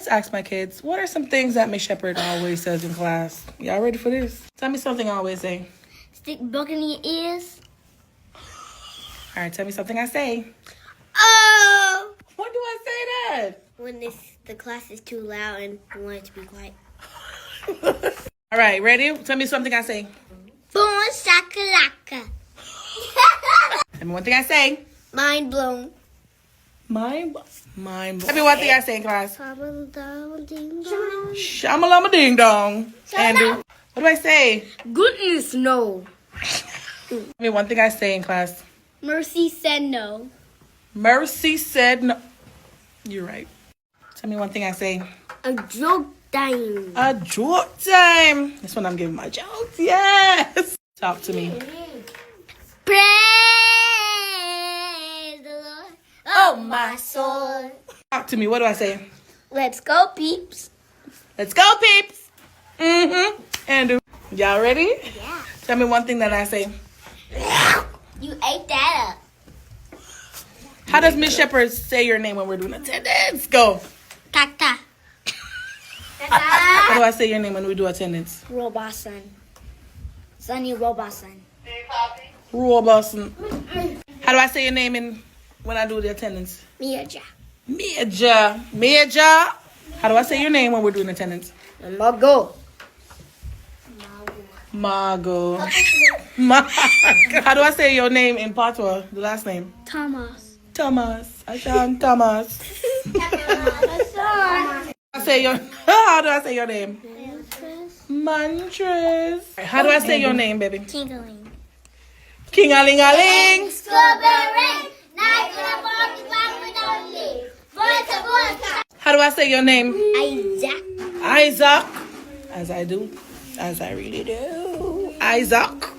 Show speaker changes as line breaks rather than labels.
let's ask my kids, what are some things that Miss Shepherd always says in class? Y'all ready for this? Tell me something I always say.
Stick book in your ears.
All right, tell me something I say.
Oh!
When do I say that?
When the class is too loud and you want it to be quiet.
All right, ready? Tell me something I say.
Boom shakalaka.
Tell me one thing I say.
Mind blown.
Mind blown. Tell me one thing I say in class.
Shamalama
Shamalama ding dong. Andrew, what do I say?
Goodness no.
Tell me one thing I say in class.
Mercy said no.
Mercy said no. You're right. Tell me one thing I say.
A joke time.
A joke time. That's when I'm giving my jokes. Yes. Talk to me.
Praise the Lord. Oh my soul.
Talk to me. What do I say?
Let's go, peeps.
Let's go, peeps. Andrew, y'all ready?
Yeah.
Tell me one thing that I say.
You ate that up.
How does Miss Shepherd say your name when we're doing attendance? Go.
Kaka.
How do I say your name when we do attendance?
Roboson. Sunny Roboson.
Robertson. How do I say your name when I do the attendance?
Miaja.
Major. Major. How do I say your name when we're doing attendance?
Mago.
Margot. Margot. How do I say your name in Patois? The last name?
Thomas.
Thomas. Ashan Thomas. How do I say your name? Montress. How do I say your name, baby?
Tingling.
King-a-ling-a-ling.
Strawberry.
How do I say your name?
Isaac.
Isaac. As I do. As I really do. Isaac.